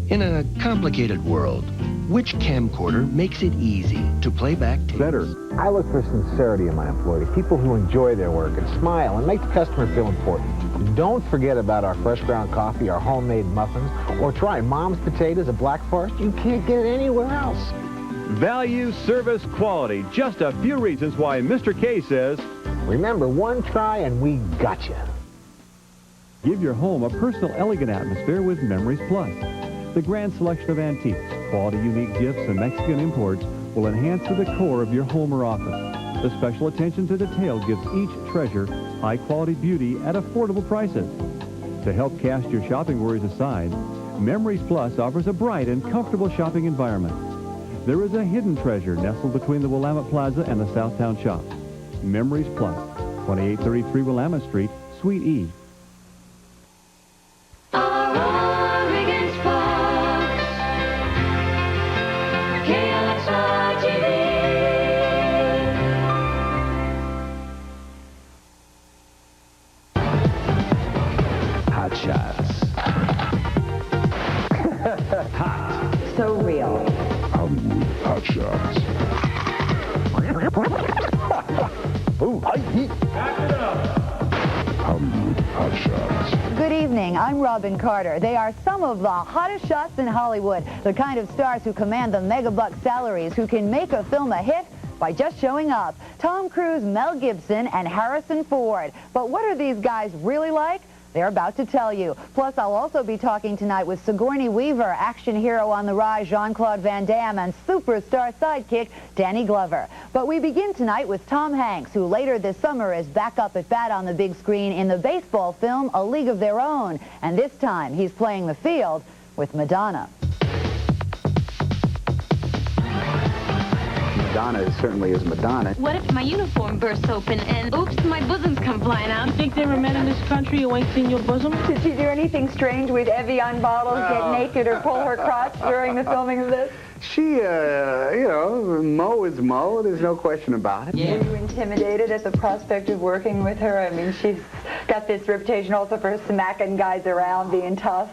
In a complicated world, which camcorder makes it easy to play back tapes? Better. I look for sincerity in my employees, people who enjoy their work and smile and make the customer feel important. Don't forget about our fresh ground coffee, our homemade muffins, or try Mom's potatoes at Black Forest. You can't get it anywhere else. Value, service, quality. Just a few reasons why Mr. K says, remember, one try and we got you. give your home a personal, elegant atmosphere with Memories Plus. The grand selection of antiques, quality, unique gifts, and Mexican imports will enhance the decor of your home or office. The special attention to detail gives each treasure high-quality beauty at affordable prices. To help cast your shopping worries aside, Memories Plus offers a bright and comfortable shopping environment. There is a hidden treasure nestled between the Willamette Plaza and the Southtown shops. Memories Plus, 2833 Willamette Street, Suite E. Hot shots. Hot. So real. Hollywood hot shots. Ooh, I heat. Hollywood hot shots. Good evening. I'm Robyn Carter. They are some of the hottest shots in Hollywood, the kind of stars who command the mega-buck salaries, who can make a film a hit by just showing up. Tom Cruise, Mel Gibson, and Harrison Ford. But what are these guys really like? They're about to tell you. Plus, I'll also be talking tonight with Sigourney Weaver, action hero on the rise Jean-Claude Van Damme, and superstar sidekick Danny Glover. But we begin tonight with Tom Hanks, who later this summer is back up at bat on the big screen in the baseball film A League of Their Own. And this time, he's playing the field with Madonna. Madonna certainly is Madonna. What if my uniform bursts open and, oops, my bosoms come flying out? You think there were men in this country who ain't seen your bosom? Did you do anything strange with Evian bottles, get naked, or pull her crotch during the filming of this? She, you know, Mo is Mo. There's no question about it. Were you intimidated at the prospect of working with her? I mean, she's got this reputation also for smacking guys around, being tough.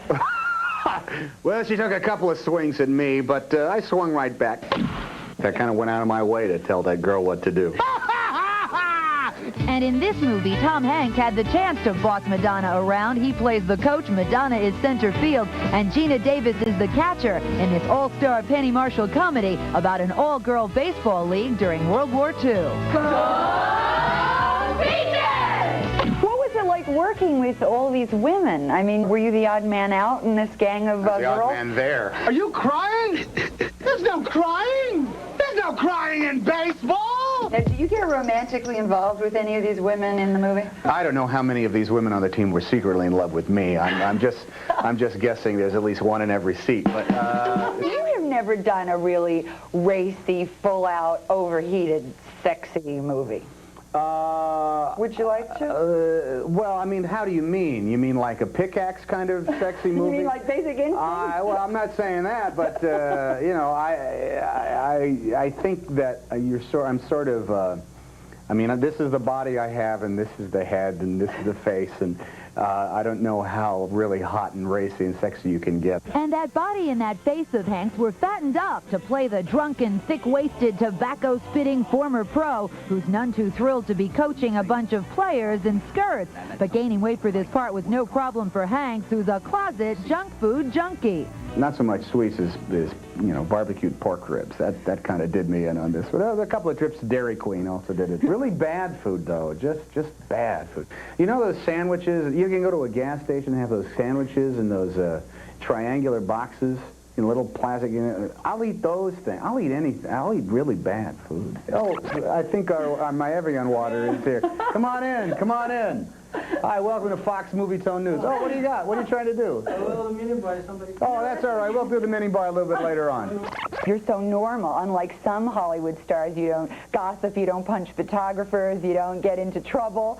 Well, she took a couple of swings at me, but I swung right back. I kind of went out of my way to tell that girl what to do. And in this movie, Tom Hanks had the chance to boss Madonna around. He plays the coach, Madonna is center field, and Gina Davis is the catcher in this all-star Penny Marshall comedy about an all-girl baseball league during World War II. What was it like working with all these women? I mean, were you the odd man out in this gang of girls? The odd man there. Are you crying? There's no crying. There's no crying in baseball. Now, do you get romantically involved with any of these women in the movie? I don't know how many of these women on the team were secretly in love with me. I'm just guessing there's at least one in every seat. But You have never done a really racy, full-out, overheated, sexy movie. Would you like to? Well, I mean, how do you mean? You mean like a pickaxe kind of sexy movie? You mean like Basic Instinct? Well, I'm not saying that, but you know, I think that I'm sort of. I mean, this is the body I have, and this is the head, and this is the face, and I don't know how really hot and racy and sexy you can get. And that body and that face of Hank's were fattened up to play the drunken, thick-waisted, tobacco-spitting former pro who's none too thrilled to be coaching a bunch of players in skirts. But gaining weight for this part was no problem for Hanks, who's a closet junk food junkie. Not so much sweets as you know, barbecued pork ribs. That kind of did me in on this. But there was a couple of trips to Dairy Queen also did it. Really bad food, though. Just bad food. You know those sandwiches? You can go to a gas station and have those sandwiches in those triangular boxes in little plastic. I'll eat those things. I'll eat anything. I'll eat really bad food. Oh, I think my Evian water is here. Come on in. Come on in. Hi, welcome to Fox Movie Tone News. Oh, what do you got? What are you trying to do? Well, the mini bar, somebody... Oh, that's all right. We'll do the mini bar a little bit later on. You're so normal. Unlike some Hollywood stars, you don't gossip, you don't punch photographers, you don't get into trouble.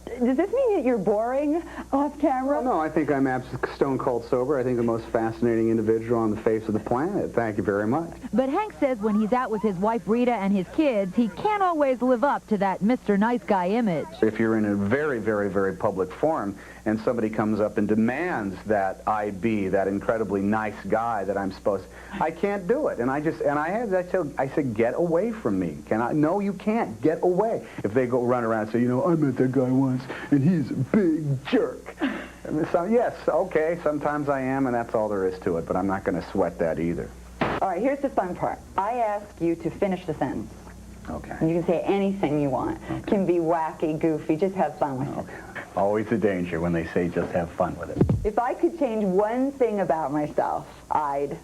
Does this mean that you're boring off camera? Well, no, I think I'm stone cold sober. I think the most fascinating individual on the face of the planet. Thank you very much. But Hank says when he's out with his wife Rita and his kids, he can't always live up to that Mr. Nice Guy image. If you're in a very, very, very public forum and somebody comes up and demands that I be that incredibly nice guy that I'm supposed to, I can't do it. And I said, get away from me. No, you can't. Get away. If they go run around and say, you know, I met that guy once, and he's a big jerk. And so, yes, okay, sometimes I am, and that's all there is to it, but I'm not going to sweat that either. All right, here's the fun part. I ask you to finish the sentence. Okay. And you can say anything you want. Okay. Can be wacky, goofy, just have fun with it. Always a danger when they say just have fun with it. If I could change one thing about myself, I'd...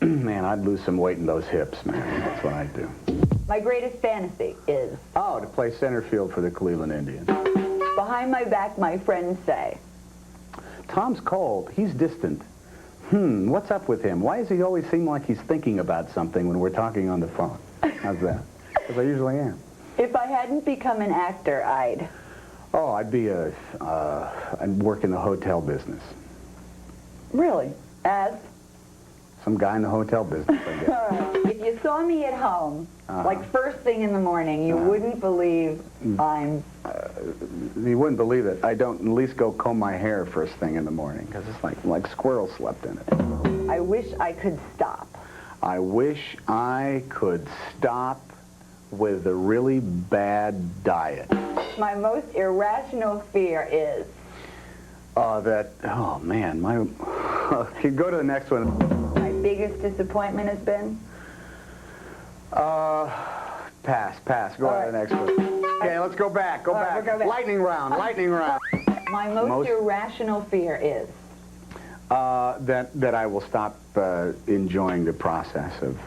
Man, I'd lose some weight in those hips, man. That's what I'd do. My greatest fantasy is... Oh, to play center field for the Cleveland Indians. Behind my back, my friends say... Tom's cold. He's distant. What's up with him? Why does he always seem like he's thinking about something when we're talking on the phone? How's that? Because I usually am. If I hadn't become an actor, I'd... Oh, I'd work in the hotel business. Really? As? Some guy in the hotel business, I guess. All right. If you saw me at home, like first thing in the morning, you wouldn't believe I'm... You wouldn't believe it. I don't at least go comb my hair first thing in the morning, because it's like squirrels slept in it. I wish I could stop. I wish I could stop with a really bad diet. My most irrational fear is... Oh, man, go to the next one. My biggest disappointment has been? Pass. Go to the next one. Okay, let's go back. Go back. Lightning round. My most irrational fear is? That I will stop enjoying the process of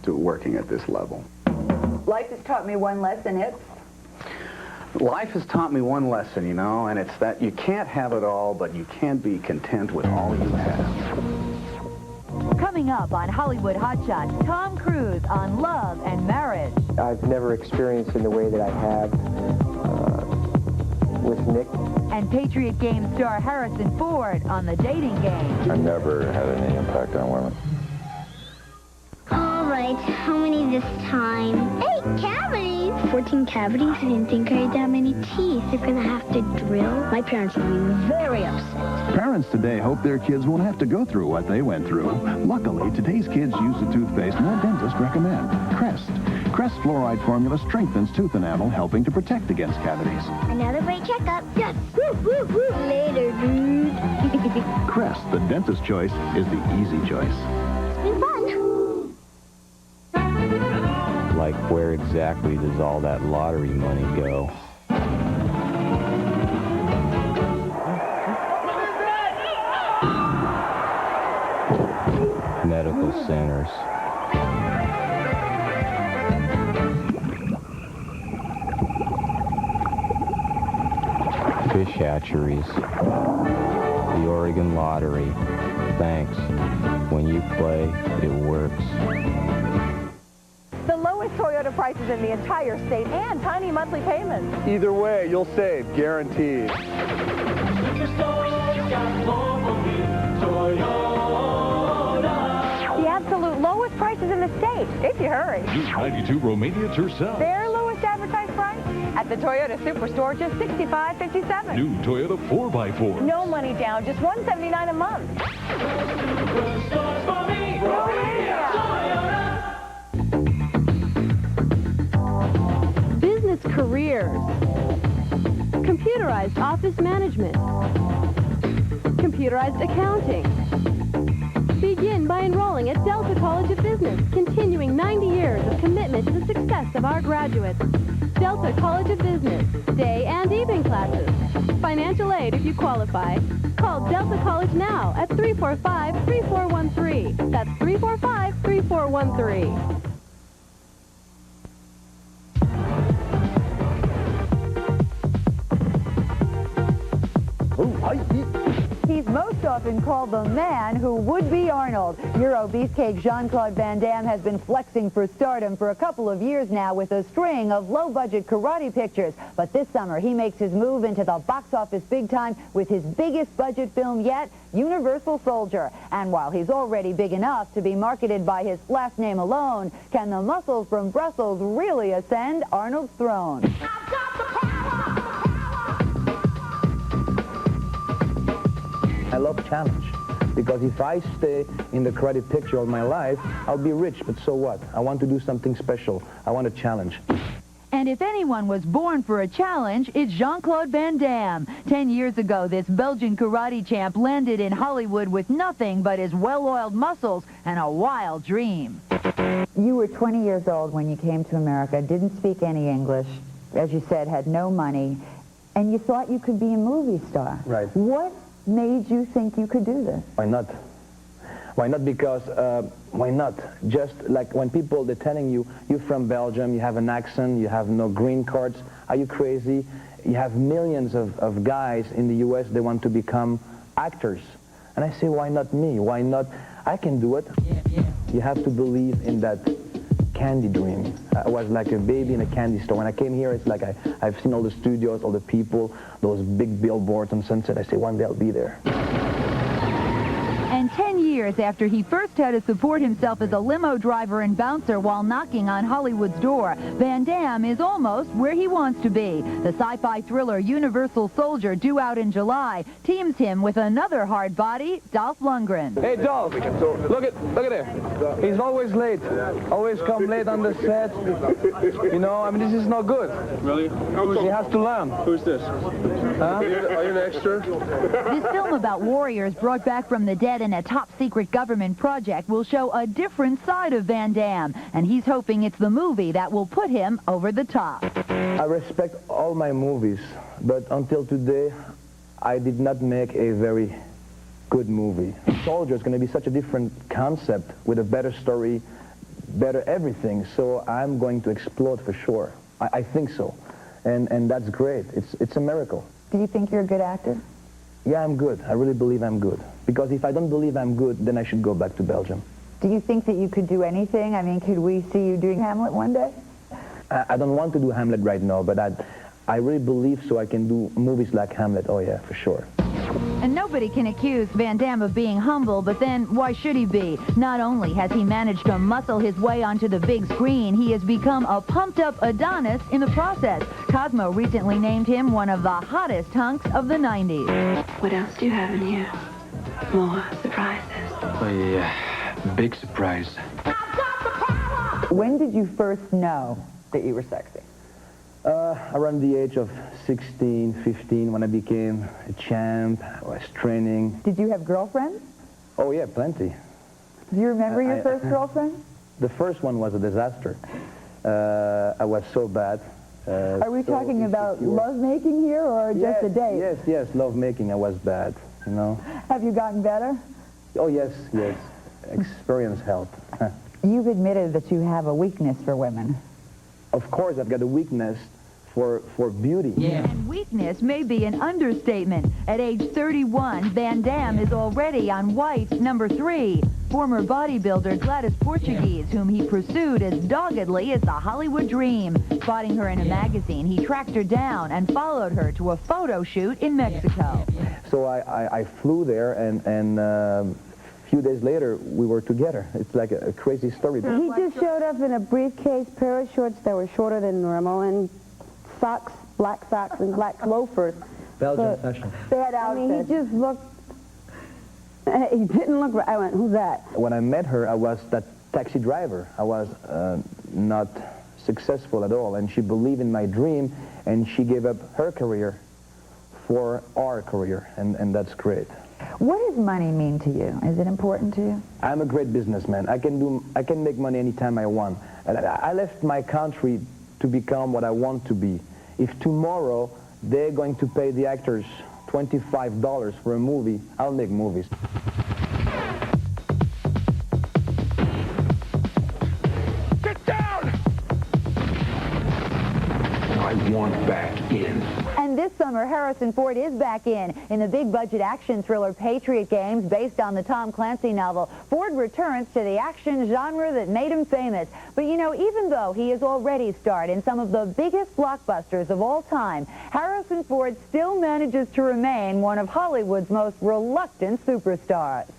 working at this level. Life has taught me one lesson. It's? Life has taught me one lesson, you know, and it's that you can't have it all, but you can be content with all you have. Coming up on Hollywood Hot Shots, Tom Cruise on love and marriage. I've never experienced in the way that I have with Nick. And Patriot Games star Harrison Ford on the dating game. I never had any impact on women. All right, how many this time? 8 cavities. 14 cavities? I didn't think I had that many teeth. They're gonna have to drill. My parents will be very upset. Parents today hope their kids won't have to go through what they went through. Luckily, today's kids use the toothpaste no dentists recommend. Crest. Crest fluoride formula strengthens tooth enamel, helping to protect against cavities. Another great checkup. Yes. Woo, woo, woo. Later, dude. Crest, the dentist's choice, is the easy choice. It's been fun. Like, where exactly does all that lottery money go? Medical centers. Fish hatcheries. The Oregon lottery. Thanks. When you play, it works. The lowest Toyota prices in the entire state and tiny monthly payments. Either way, you'll save, guaranteed. The absolute lowest prices in the state, if you hurry. Use 92 Romania Tercel. Their lowest advertised price at the Toyota Superstore, just $65.57. New Toyota 4x4. No money down, just $179 a month. Business careers. Computerized office management. Computerized accounting. Begin by enrolling at Delta College of Business, continuing 90 years of commitment to the success of our graduates. Delta College of Business, day and evening classes. Financial aid if you qualify. Call Delta College now at 345-3413. That's 345-3413. He's most often called the man who would be Arnold. Euro beefcake Jean-Claude Van Damme has been flexing for stardom for a couple of years now with a string of low-budget karate pictures. But this summer, he makes his move into the box office big time with his biggest budget film yet, Universal Soldier. And while he's already big enough to be marketed by his last name alone, can the muscles from Brussels really ascend Arnold's throne? I love challenge. Because if I stay in the karate picture all my life, I'll be rich, but so what? I want to do something special. I want a challenge. And if anyone was born for a challenge, it's Jean-Claude Van Damme. 10 years ago, this Belgian karate champ landed in Hollywood with nothing but his well-oiled muscles and a wild dream. You were 20 years old when you came to America, didn't speak any English, as you said, had no money, and you thought you could be a movie star. Right. What made you think you could do this? Why not? Why not? Because, why not? Just like when people, they're telling you, you're from Belgium, you have an accent, you have no green cards, are you crazy? You have millions of guys in the U.S., they want to become actors. And I say, why not me? Why not? I can do it. You have to believe in that candy dream. I was like a baby in a candy store. When I came here, it's like I've seen all the studios, all the people, those big billboards on Sunset. I say, one day I'll be there. And 10 years after he first had to support himself as a limo driver and bouncer while knocking on Hollywood's door, Van Damme is almost where he wants to be. The sci-fi thriller Universal Soldier, due out in July, teams him with another hard body, Dolph Lundgren. Hey, Dolph, look at there. He's always late. Always come late on the set. You know, I mean, this is not good. Really? He has to learn. Who's this? Huh? Are you an extra? This film about warriors brought back from the dead in a top-secret government project will show a different side of Van Damme, and he's hoping it's the movie that will put him over the top. I respect all my movies, but until today, I did not make a very good movie. Soldier is going to be such a different concept with a better story, better everything, so I'm going to explode for sure. I think so, and that's great. It's a miracle. Do you think you're a good actor? Yeah, I'm good. I really believe I'm good. Because if I don't believe I'm good, then I should go back to Belgium. Do you think that you could do anything? I mean, could we see you doing Hamlet one day? I don't want to do Hamlet right now, but I really believe so I can do movies like Hamlet. Oh, yeah, for sure. And nobody can accuse Van Damme of being humble, but then why should he be? Not only has he managed to muscle his way onto the big screen, he has become a pumped-up Adonis in the process. Cosmo recently named him one of the hottest hunks of the 90s. What else do you have in here? More surprises? Oh, yeah. Big surprise. When did you first know that you were sexy? Around the age of 16, 15, when I became a champ, I was training. Did you have girlfriends? Oh, yeah, plenty. Do you remember your first girlfriend? The first one was a disaster. I was so bad. Are we talking about lovemaking here or just a date? Yes, lovemaking. I was bad, you know. Have you gotten better? Oh, yes. Experience helped. You've admitted that you have a weakness for women. Of course, I've got a weakness for beauty. Yeah. And weakness may be an understatement. At age 31, Van Damme is already on wife's number 3. Former bodybuilder Gladys Portuguese, whom he pursued as doggedly as the Hollywood dream. Spotting her in a magazine, he tracked her down and followed her to a photo shoot in Mexico. So I flew there, and a few days later, we were together. It's like a crazy story. He just showed up in a briefcase, pair of shorts that were shorter than normal, and socks, black socks, and black loafers. Belgian fashion. Bad outfit. I mean, he just looked... He didn't look right. I went, who's that? When I met her, I was that taxi driver. I was not successful at all, and she believed in my dream, and she gave up her career for our career, and that's great. What does money mean to you? Is it important to you? I'm a great businessman. I can make money anytime I want. I left my country to become what I want to be. If tomorrow they're going to pay the actors $25 for a movie, I'll make movies. Get down! I want back in. And this summer, Harrison Ford is back in the big-budget action thriller Patriot Games, based on the Tom Clancy novel. Ford returns to the action genre that made him famous. But, you know, even though he has already starred in some of the biggest blockbusters of all time, Harrison Ford still manages to remain one of Hollywood's most reluctant superstars.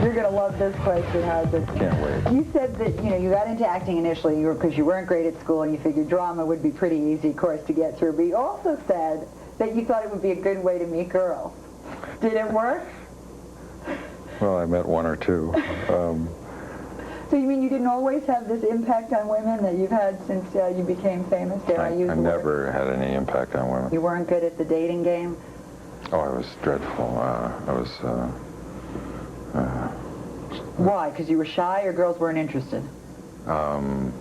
You're going to love this question, Harrison. Can't wait. You said that, you know, you got into acting initially because you weren't great at school and you figured drama would be pretty easy course to get through. But you also said that you thought it would be a good way to meet girls. Did it work? Well, I met one or two. So you mean you didn't always have this impact on women that you've had since you became famous? Dare I use the word? I never had any impact on women. You weren't good at the dating game? Oh, I was dreadful. Why? Because you were shy or girls weren't interested? I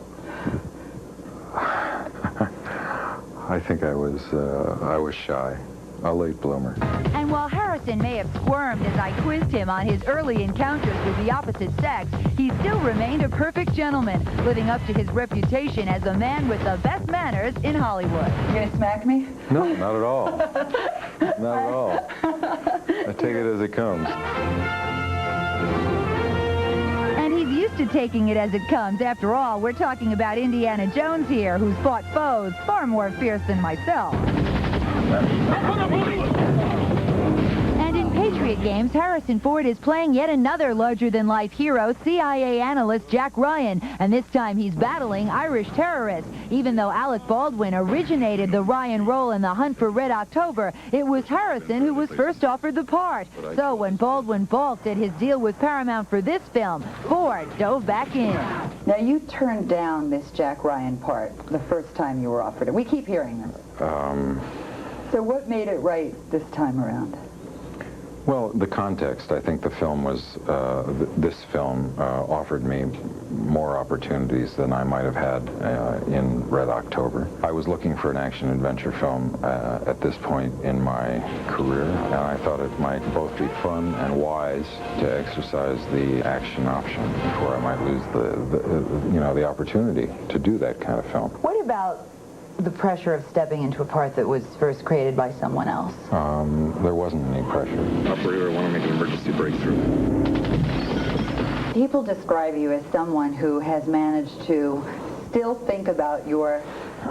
think I was shy. A late bloomer. And while Harrison may have squirmed as I quizzed him on his early encounters with the opposite sex, he still remained a perfect gentleman, living up to his reputation as a man with the best manners in Hollywood. You gonna smack me? No, not at all. Not at all. I take it as it comes. And he's used to taking it as it comes. After all, we're talking about Indiana Jones here, who's fought foes far more fierce than myself. And in Patriot Games, Harrison Ford is playing yet another larger-than-life hero, CIA analyst Jack Ryan, and this time he's battling Irish terrorists. Even though Alec Baldwin originated the Ryan role in The Hunt for Red October, it was Harrison who was first offered the part. So when Baldwin balked at his deal with Paramount for this film, Ford dove back in. Now, you turned down this Jack Ryan part the first time you were offered it. We keep hearing this. So what made it right this time around? Well, the context. I think the film was, this film offered me more opportunities than I might have had in Red October. I was looking for an action-adventure film at this point in my career, and I thought it might both be fun and wise to exercise the action option before I might lose the opportunity to do that kind of film. What about the pressure of stepping into a part that was first created by someone else? There wasn't any pressure. Operator, I want to make an emergency breakthrough. People describe you as someone who has managed to still think about your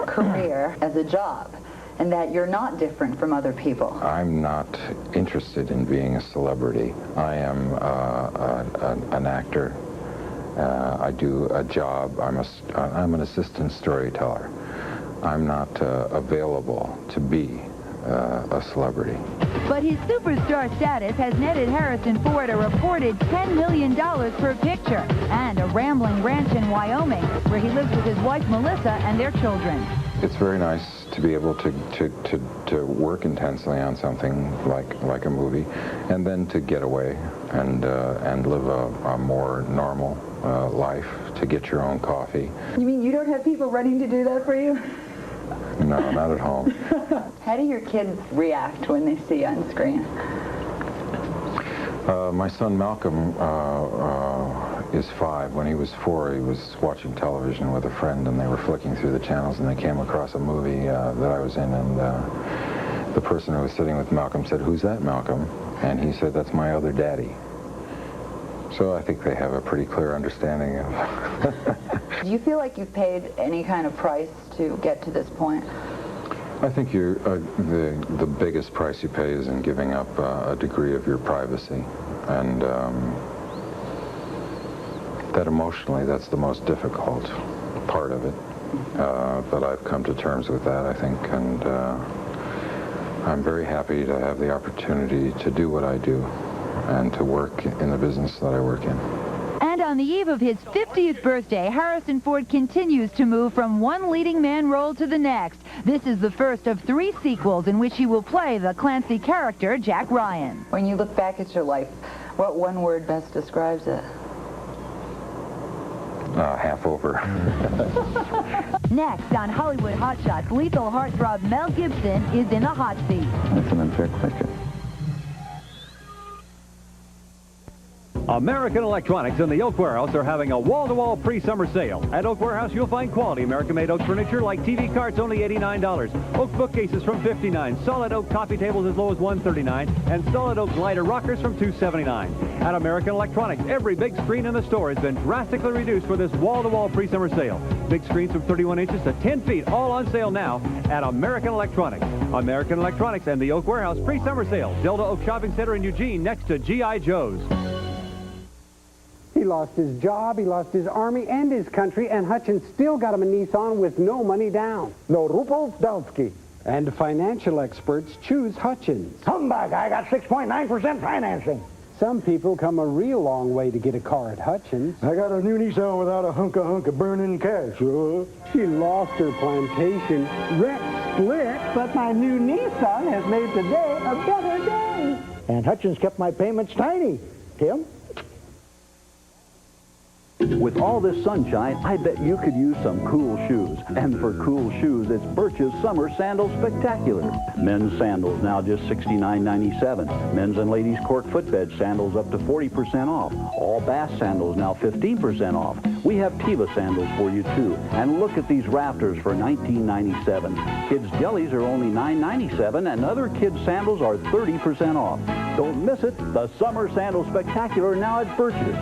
career as a job, and that you're not different from other people. I'm not interested in being a celebrity. I am an actor. I do a job. I'm an assistant storyteller. I'm not available to be a celebrity. But his superstar status has netted Harrison Ford a reported $10 million per picture and a rambling ranch in Wyoming where he lives with his wife Melissa and their children. It's very nice to be able to work intensely on something like a movie, and then to get away and live a more normal life, to get your own coffee. You mean you don't have people running to do that for you? No, not at home. How do your kids react when they see you on screen? My son Malcolm is 5. When he was 4, he was watching television with a friend, and they were flicking through the channels, and they came across a movie that I was in, and the person who was sitting with Malcolm said, "Who's that, Malcolm?" And he said, "That's my other daddy." So I think they have a pretty clear understanding of... Do you feel like you've paid any kind of price to get to this point? I think the biggest price you pay is in giving up a degree of your privacy, and that emotionally, that's the most difficult part of it. But I've come to terms with that, I think, and I'm very happy to have the opportunity to do what I do and to work in the business that I work in. And on the eve of his 50th birthday, Harrison Ford continues to move from one leading man role to the next. This is the first of 3 sequels in which he will play the Clancy character, Jack Ryan. When you look back at your life, what one word best describes it? Half over. Next on Hollywood Hot Shots, lethal heartthrob Mel Gibson is in the hot seat. That's an unfair question. American Electronics and the Oak Warehouse are having a wall-to-wall pre-summer sale. At Oak Warehouse, you'll find quality American-made oak furniture like TV carts only $89, oak bookcases from $59, solid oak coffee tables as low as $139, and solid oak glider rockers from $279. At American Electronics, every big screen in the store has been drastically reduced for this wall-to-wall pre-summer sale. Big screens from 31 inches to 10 feet, all on sale now at American Electronics. American Electronics and the Oak Warehouse pre-summer sale. Delta Oak Shopping Center in Eugene next to G.I. Joe's. He lost his job, he lost his army and his country, and Hutchins still got him a Nissan with no money down. No rubles, Delsky. And financial experts choose Hutchins. Humbug, I got 6.9% financing. Some people come a real long way to get a car at Hutchins. I got a new Nissan without a hunk of burning cash. She lost her plantation, wreck split, but my new Nissan has made today a better day. And Hutchins kept my payments tiny. Tim? With all this sunshine, I bet you could use some cool shoes. And for cool shoes, it's Birch's Summer Sandal Spectacular. Men's sandals now just $69.97. Men's and ladies' cork footbed sandals up to 40% off. All bass sandals now 15% off. We have Teva sandals for you, too. And look at these rafters for $19.97. Kids' jellies are only $9.97, and other kids' sandals are 30% off. Don't miss it. The Summer Sandal Spectacular now at Birch's.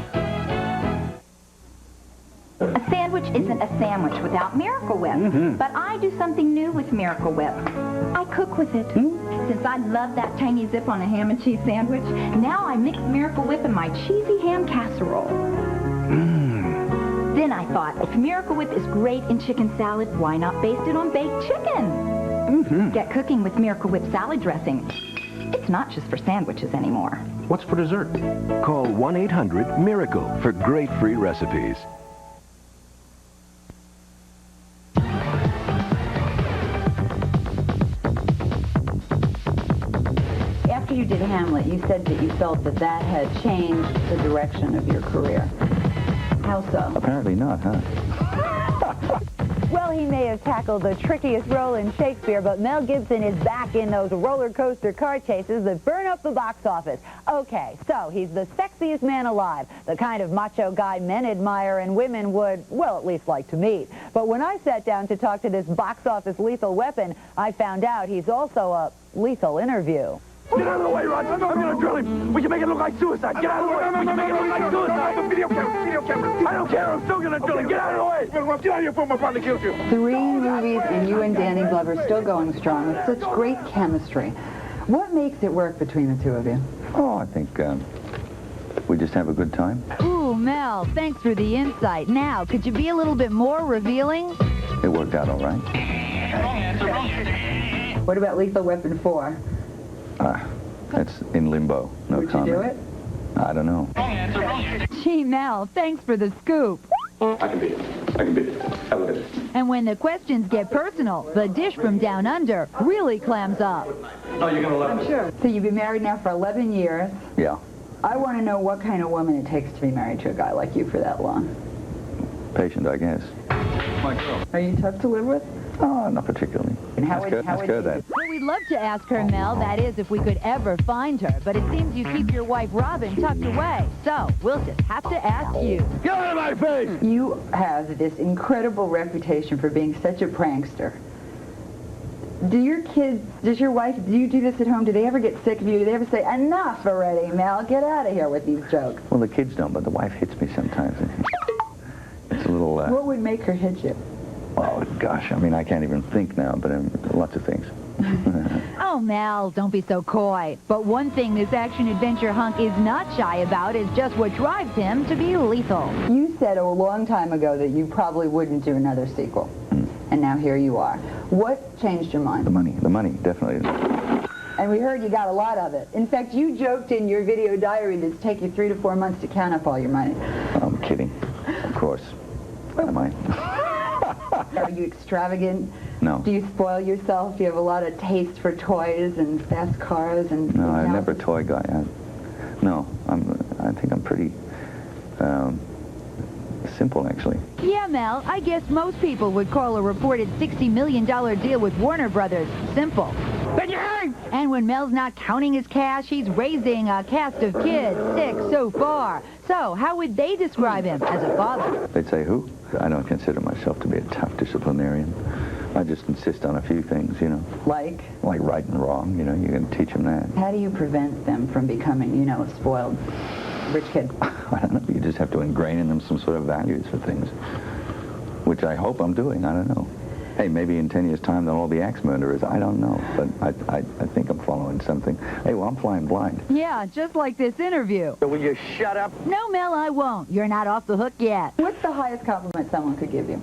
A sandwich isn't a sandwich without Miracle Whip. But I do something new with Miracle Whip. I cook with it. Since I love that tiny zip on a ham and cheese sandwich, now I mix Miracle Whip in my cheesy ham casserole. Then I thought, if Miracle Whip is great in chicken salad, why not baste it on baked chicken? Get cooking with Miracle Whip salad dressing. It's not just for sandwiches anymore. What's for dessert? Call 1-800-MIRACLE for great free recipes. After you did Hamlet, you said that you felt that that had changed the direction of your career. How so? Apparently not, huh? Well, he may have tackled the trickiest role in Shakespeare, but Mel Gibson is back in those roller coaster car chases that burn up the box office. Okay, so he's the sexiest man alive, the kind of macho guy men admire and women would, well, at least like to meet. But when I sat down to talk to this box office lethal weapon, I found out he's also a lethal interview. Get out of the way, Rod. I'm going to drill him. We can make it look like suicide. Get out of the way. We can make it look like suicide. Video camera. I don't care. I'm still going to drill him. Get out of the way. Get out of here before my brother kills you. 3 movies and you and Danny Glover still going strong with such great chemistry. What makes it work between the two of you? Oh, I think we just have a good time. Ooh, Mel, thanks for the insight. Now, could you be a little bit more revealing? It worked out all right. What about Lethal Weapon 4? That's in limbo. No Would comment. you do it? I don't know. Gee, Mel, thanks for the scoop. I can beat it. I can beat it. Have a look at this. And when the questions get personal, the dish from down under really clams up. Oh, you're going to love it. Sure. So you've been married now for 11 years. Yeah. I want to know what kind of woman it takes to be married to a guy like you for that long. Patient, I guess. My girl. Are you tough to live with? Oh, not particularly. And how Ask would her that. Well, we'd love to ask her, Mel, that is, if we could ever find her. But it seems you keep your wife, Robyn, tucked away. So we'll just have to ask you. Get out of my face! You have this incredible reputation for being such a prankster. Do your kids, does your wife, do you do this at home? Do they ever get sick of you? Do they ever say, enough already, Mel, get out of here with these jokes? Well, the kids don't, but the wife hits me sometimes. It's a little... What would make her hit you? Oh, gosh, I mean, I can't even think now, but lots of things. Oh, Mel, don't be so coy. But one thing this action-adventure hunk is not shy about is just what drives him to be lethal. You said a long time ago that you probably wouldn't do another sequel. And now here you are. What changed your mind? The money, definitely. And we heard you got a lot of it. In fact, you joked in your video diary that it's take you 3 to 4 months to count up all your money. I'm kidding. Of course. Am I? Are you extravagant? No. Do you spoil yourself? Do you have a lot of taste for toys and fast cars and... No, I'm never a toy guy. I think I'm pretty simple, actually. Yeah, Mel, I guess most people would call a reported $60 million deal with Warner Brothers simple. And when Mel's not counting his cash, he's raising a cast of kids, 6 so far. So, how would they describe him as a father? They'd say, who? I don't consider myself to be a tough disciplinarian. I just insist on a few things, you know. Like? Like right and wrong, you know, you can teach them that. How do you prevent them from becoming, you know, a spoiled rich kid? I don't know, you just have to ingrain in them some sort of values for things, which I hope I'm doing, I don't know. Hey, maybe in 10 years' time they'll all be axe murderers. I don't know, but I think I'm following something. Hey, well, I'm flying blind. Yeah, just like this interview. So will you shut up? No, Mel, I won't. You're not off the hook yet. What's the highest compliment someone could give you?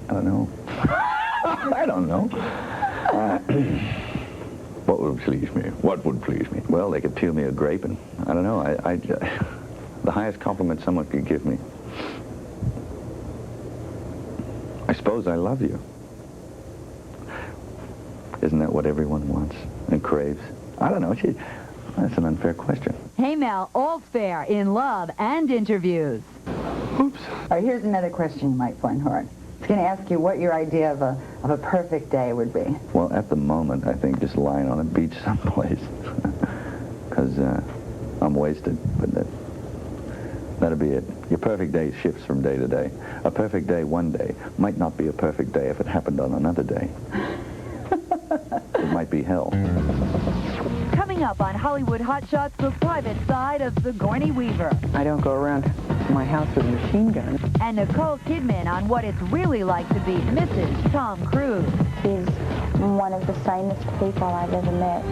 I don't know. I don't know. What would please me? What would please me? Well, they could peel me a grape, and I don't know. The highest compliment someone could give me. I suppose I love you. Isn't that what everyone wants and craves? I don't know. That's an unfair question. Hey, Mel, all's fair in love and interviews. Oops. All right, here's another question you might find hard. It's going to ask you what your idea of a perfect day would be. Well, at the moment, I think just lying on a beach someplace. Because I'm wasted, but that'll be it. Your perfect day shifts from day to day. A perfect day one day might not be a perfect day if it happened on another day. It might be hell. Coming up on Hollywood Hot Shots, the private side of Sigourney Weaver. I don't go around my house with a machine gun. And Nicole Kidman on what it's really like to be Mrs. Tom Cruise. He's one of the sanest people I've ever met.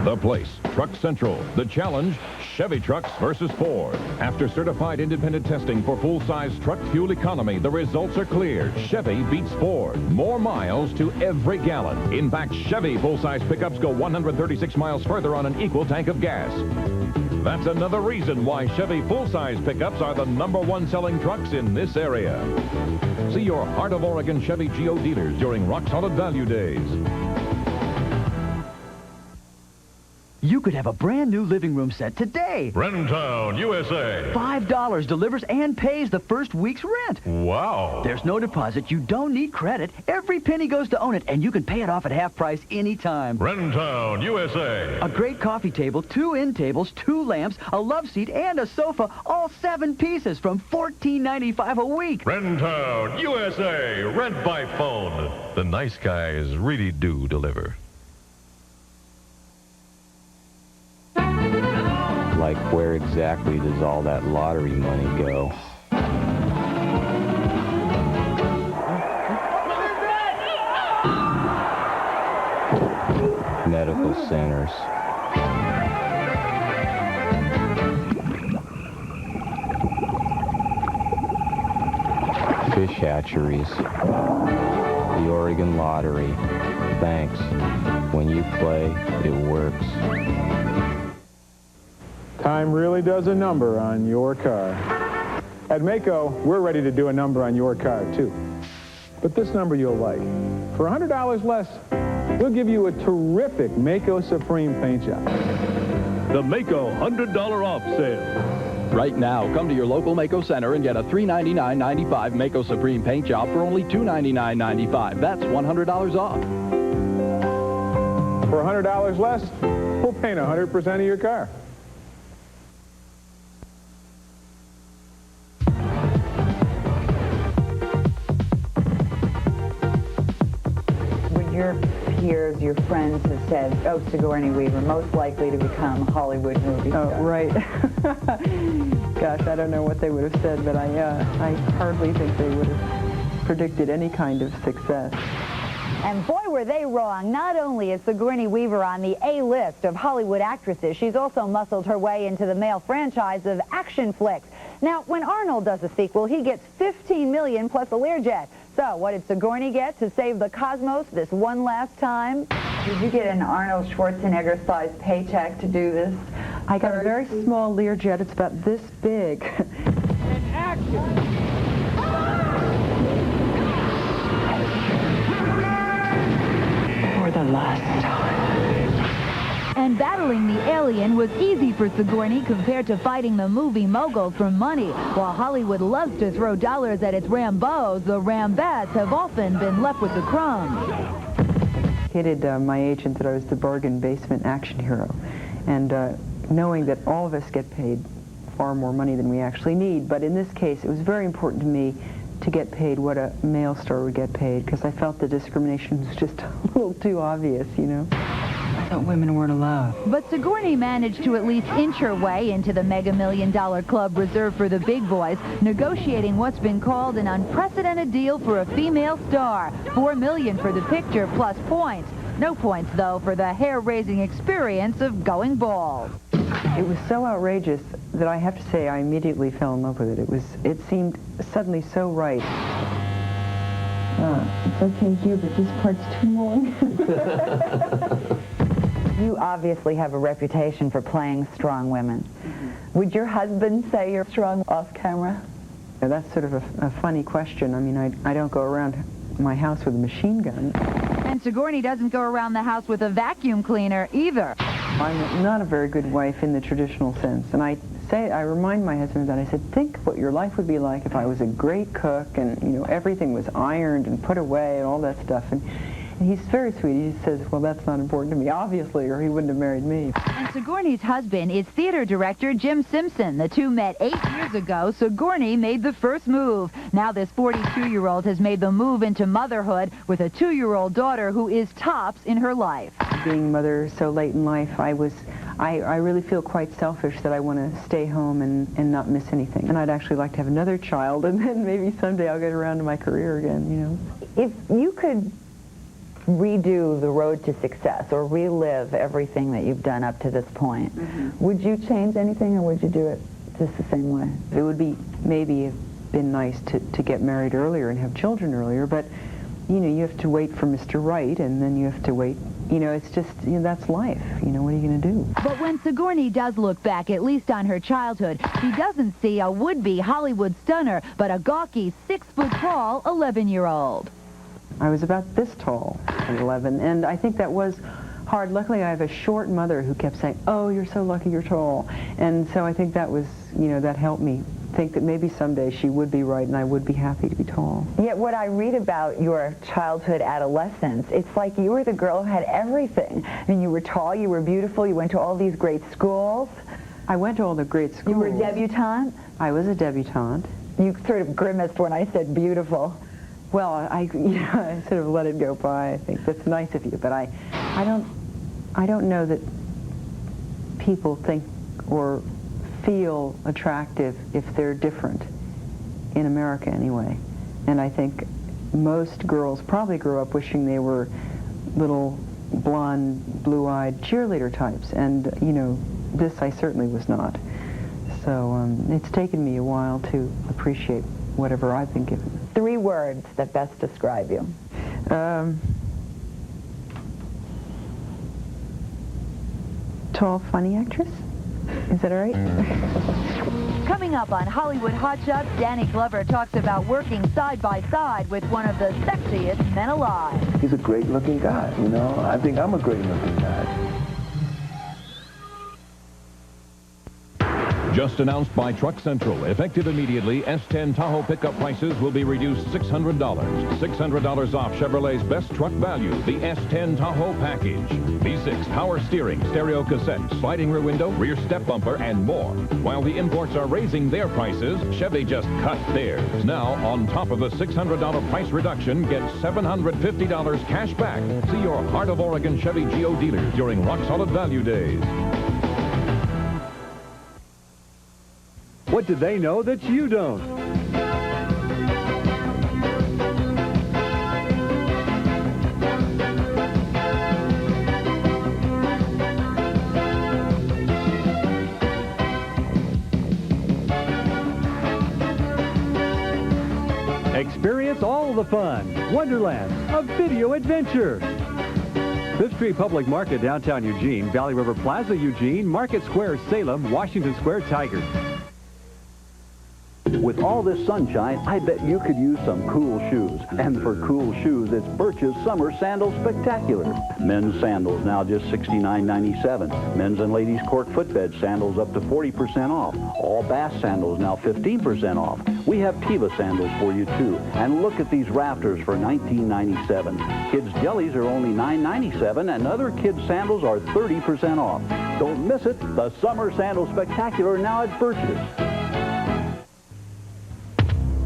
The Place, Truck Central, The Challenge, Chevy trucks versus Ford. After certified independent testing for full-size truck fuel economy, the results are clear. Chevy beats Ford. More miles to every gallon. In fact, Chevy full-size pickups go 136 miles further on an equal tank of gas. That's another reason why Chevy full-size pickups are the #1 selling trucks in this area. See your Heart of Oregon Chevy Geo dealers during Rock Solid Value Days. You could have a brand new living room set today. Rentown, USA. $5 delivers and pays the first week's rent. Wow. There's no deposit. You don't need credit. Every penny goes to own it, and you can pay it off at half price anytime. Rentown, USA. A great coffee table, 2 end tables, 2 lamps, a love seat, and a sofa, all 7 pieces from $14.95 a week. Rentown, USA. Rent by phone. The nice guys really do deliver. Like, where exactly does all that lottery money go? Medical centers. Fish hatcheries. The Oregon lottery. Thanks. When you play, it works. Time really does a number on your car. At Maaco, we're ready to do a number on your car, too. But this number you'll like. For $100 less, we'll give you a terrific Maaco Supreme paint job. The Maaco $100 off sale. Right now, come to your local Maaco Center and get a $399.95 Maaco Supreme paint job for only $299.95. That's $100 off. For $100 less, we'll paint 100% of your car. Your peers, your friends have said, oh, Sigourney Weaver, most likely to become a Hollywood movie star. Oh, right. Gosh, I don't know what they would have said, but I hardly think they would have predicted any kind of success. And boy, were they wrong. Not only is Sigourney Weaver on the A-list of Hollywood actresses, she's also muscled her way into the male franchise of action flicks. Now, when Arnold does a sequel, he gets $15 million plus a Learjet. So, what did Sigourney get to save the cosmos this one last time? Did you get an Arnold Schwarzenegger-sized paycheck to do this? I got a very small Learjet. It's about this big. And action! For the last time. And battling the alien was easy for Sigourney compared to fighting the movie moguls for money. While Hollywood loves to throw dollars at its Rambos, the Rambettes have often been left with the crumbs. Kidded my agent that I was the bargain basement action hero. And knowing that all of us get paid far more money than we actually need. But in this case, it was very important to me to get paid what a male star would get paid, because I felt the discrimination was just a little too obvious, you know. I thought women weren't allowed. But Sigourney managed to at least inch her way into the Mega $1 Million club reserved for the big boys, negotiating what's been called an unprecedented deal for a female star. $4 million for the picture plus points. No points, though, for the hair-raising experience of going bald. It was so outrageous that I have to say I immediately fell in love with it. It seemed suddenly so right. It's Okay, Hubert, this part's too long. You obviously have a reputation for playing strong women. Would your husband say you're strong off camera? Yeah, that's sort of a funny question. I mean, I don't go around my house with a machine gun. And Sigourney doesn't go around the house with a vacuum cleaner either. I'm not a very good wife in the traditional sense. And I remind my husband that I said, think what your life would be like if I was a great cook and, you know, everything was ironed and put away and all that stuff. And he's very sweet. He says, well, that's not important to me, obviously, or he wouldn't have married me. And Sigourney's husband is theater director Jim Simpson. The two met 8 years ago. Sigourney made the first move. Now this 42-year-old has made the move into motherhood with a 2-year-old daughter who is tops in her life. Being mother so late in life, I really feel quite selfish that I want to stay home and not miss anything. And I'd actually like to have another child, and then maybe someday I'll get around to my career again, you know. If you could redo the road to success or relive everything that you've done up to this point, would you change anything or would you do it just the same way? It would be maybe have been nice to get married earlier and have children earlier, but you know, you have to wait for Mr. Right, and then you have to wait. You know, it's just, you know, that's life. You know, what are you going to do? But when Sigourney does look back, at least on her childhood, she doesn't see a would-be Hollywood stunner, but a gawky 6-foot-tall 11-year-old. I was about this tall at 11, and I think that was hard. Luckily, I have a short mother who kept saying, oh, you're so lucky you're tall. And so I think that was, you know, that helped me think that maybe someday she would be right and I would be happy to be tall. Yet what I read about your childhood, adolescence, it's like you were the girl who had everything. I mean, you were tall, you were beautiful, you went to all these great schools. I went to all the great schools. You were a debutante? I was a debutante. You sort of grimaced when I said beautiful. Well, I sort of let it go by. I think that's nice of you, but I don't know that people think or feel attractive if they're different, in America anyway. And I think most girls probably grew up wishing they were little blonde, blue-eyed cheerleader types, and you know, this I certainly was not. So it's taken me a while to appreciate whatever I've been given. 3 words that best describe you. Tall, funny actress? Is that all right? Coming up on Hollywood Hot Shots, Danny Glover talks about working side by side with one of the sexiest men alive. He's a great-looking guy, you know. I think I'm a great-looking guy. Just announced by Truck Central, effective immediately, S10 Tahoe pickup prices will be reduced $600. $600 off Chevrolet's best truck value, the S10 Tahoe package. V6, power steering, stereo cassette, sliding rear window, rear step bumper, and more. While the imports are raising their prices, Chevy just cut theirs. Now, on top of the $600 price reduction, get $750 cash back. See your Heart of Oregon Chevy Geo dealers during Rock Solid Value Days. What do they know that you don't? Experience all the fun. Wonderland, a video adventure. Fifth Street Public Market, downtown Eugene, Valley River Plaza, Eugene, Market Square, Salem, Washington Square, Tigard. With all this sunshine, I bet you could use some cool shoes. And for cool shoes, it's Birch's Summer Sandal Spectacular. Men's sandals now just $69.97. Men's and ladies' cork footbed sandals up to 40% off. All Bass sandals now 15% off. We have Teva sandals for you too. And look at these rafters for $19.97. Kids' jellies are only $9.97, and other kids' sandals are 30% off. Don't miss it. The Summer Sandal Spectacular now at Birch's.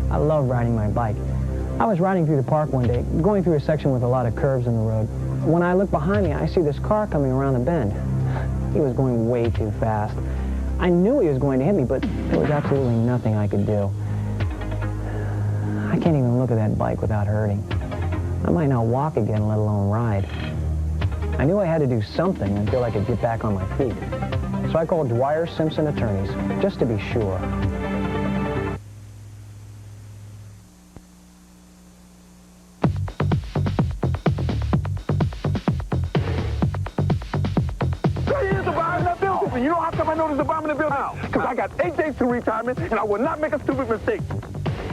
I love riding my bike. I was riding through the park one day, going through a section with a lot of curves in the road. When I look behind me, I see this car coming around the bend. He was going way too fast. I knew he was going to hit me, but there was absolutely nothing I could do. I can't even look at that bike without hurting. I might not walk again, let alone ride. I knew I had to do something until I could get back on my feet. So I called Dwyer Simpson Attorneys, just to be sure. know how come I know there's a bomb in the building? Because I got 8 days to retirement, and I will not make a stupid mistake.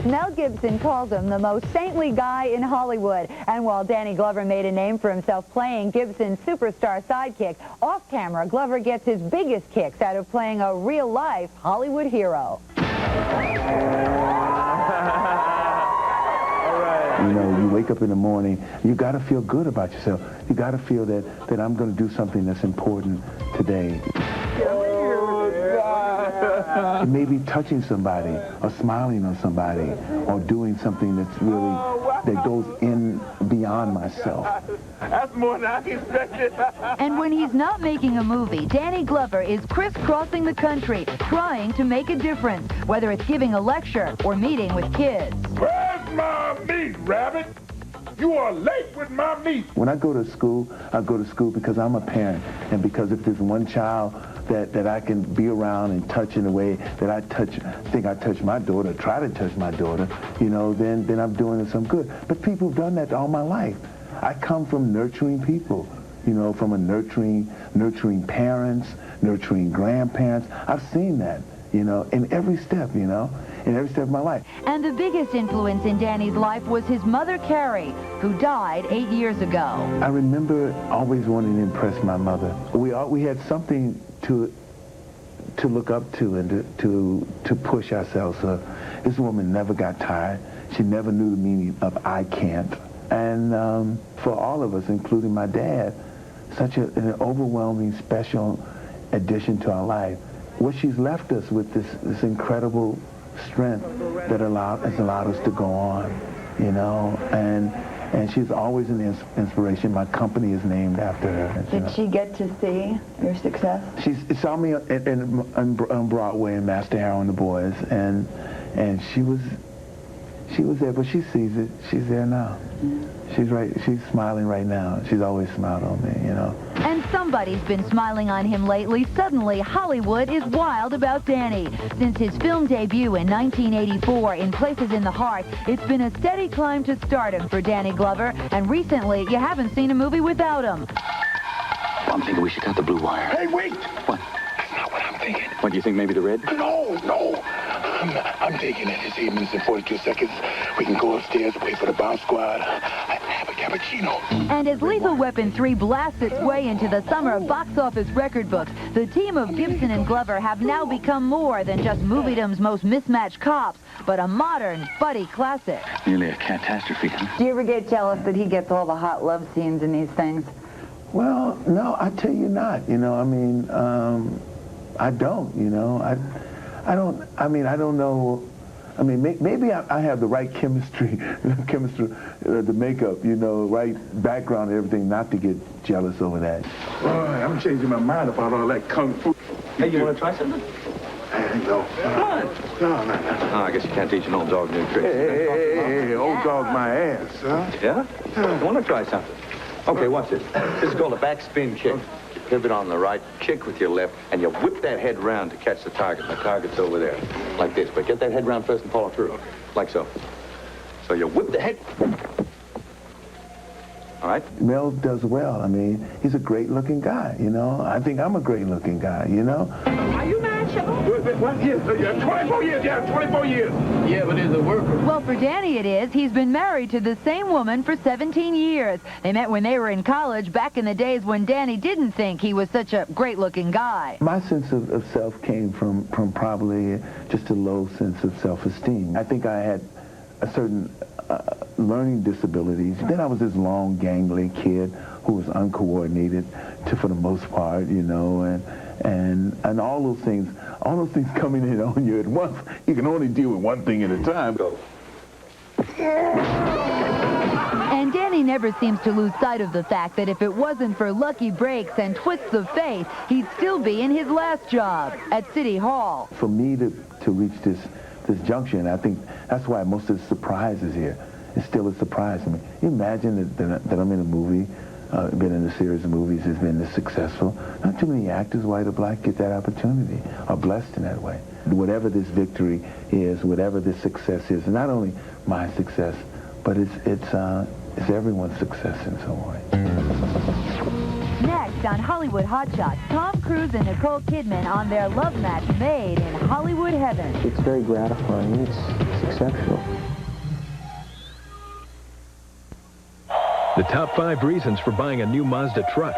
Mel Gibson calls him the most saintly guy in Hollywood. And while Danny Glover made a name for himself playing Gibson's superstar sidekick, off camera, Glover gets his biggest kicks out of playing a real-life Hollywood hero. You know, you wake up in the morning, you got to feel good about yourself. You got to feel that I'm going to do something that's important today. It may be touching somebody or smiling on somebody or doing something that's really, that goes in beyond myself. That's more than I expected. And when he's not making a movie, Danny Glover is crisscrossing the country, trying to make a difference, whether it's giving a lecture or meeting with kids. Where's my meat, Rabbit? You are late with my meat. When I go to school, I go to school because I'm a parent, and because if there's one child that I can be around and touch in a way that I think I touch my daughter, try to touch my daughter, you know, then I'm doing some good. But people have done that all my life. I come from nurturing people, you know, from a nurturing parents, nurturing grandparents. I've seen that, you know, in every step, you know, in every step of my life. And the biggest influence in Danny's life was his mother, Carrie, who died 8 years ago. I remember always wanting to impress my mother. We had something to look up to and to push ourselves. This woman never got tired. She never knew the meaning of I can't. And for all of us, including my dad, such an overwhelming, special addition to our life. What she's left us with this incredible strength that has allowed us to go on, you know, and she's always an inspiration. My company is named after her. Did she get to see your success? She saw me on Broadway in Master Harrow and the Boys, and she was there, but she sees it. She's there now. She's right. She's smiling right now. She's always smiled on me, you know. And somebody's been smiling on him lately. Suddenly, Hollywood is wild about Danny. Since his film debut in 1984 in Places in the Heart, it's been a steady climb to stardom for Danny Glover. And recently, you haven't seen a movie without him. I'm thinking we should cut the blue wire. Hey, wait! What? That's not what I'm thinking. What, do you think maybe the red? No. I'm thinking that it's 8 minutes and 42 seconds. We can go upstairs, wait for the bomb squad. I have a cappuccino. And as Lethal Weapon 3 blasts its way into the summer box office record books, the team of Gibson and Glover have now become more than just moviedom's most mismatched cops, but a modern buddy classic. Nearly a catastrophe, huh? Do you ever get jealous that he gets all the hot love scenes in these things? Well, no, I tell you not. You know, I mean, I don't, you know. I don't know. I mean, maybe I have the right chemistry, the makeup, you know, right background and everything, not to get jealous over that. Boy, I'm changing my mind about all that kung fu. Hey, you want to try something? No. Come on. No. Oh, I guess you can't teach an old dog new tricks. Hey, old dog my ass, huh? Yeah? You want to try something? Okay, watch this. This is called a backspin kick. You pivot on the right, kick with your left, and you whip that head round to catch the target. The target's over there, like this. But get that head round first and follow through, like so. So you whip the head. All right? Mel does well. I mean, he's a great-looking guy, you know. I think I'm a great-looking guy, you know. Are you mad, Shadow? What years? 24 years, yeah, 24 years. Yeah, but it's a worker. Well, for Danny it is. He's been married to the same woman for 17 years. They met when they were in college, back in the days when Danny didn't think he was such a great-looking guy. My sense of self came from probably just a low sense of self-esteem. I think I had a certain learning disabilities. Then I was this long, gangly kid who was uncoordinated for the most part, you know, and all those things coming in on you at once. You can only deal with one thing at a time. And Danny never seems to lose sight of the fact that if it wasn't for lucky breaks and twists of fate, he'd still be in his last job at City Hall. For me to reach this junction, I think that's why most of the surprise is here. It's still a surprise to me. You imagine that I'm in a movie, been in a series of movies that's been this successful. Not too many actors, white or black, get that opportunity, are blessed in that way. Whatever this victory is, whatever this success is, not only my success, but it's everyone's success in some way. Next, next on Hollywood Hot Shots. Tom Cruise and Nicole Kidman on their love match made in Hollywood heaven. It's very gratifying. It's exceptional. The top 5 reasons for buying a new Mazda truck.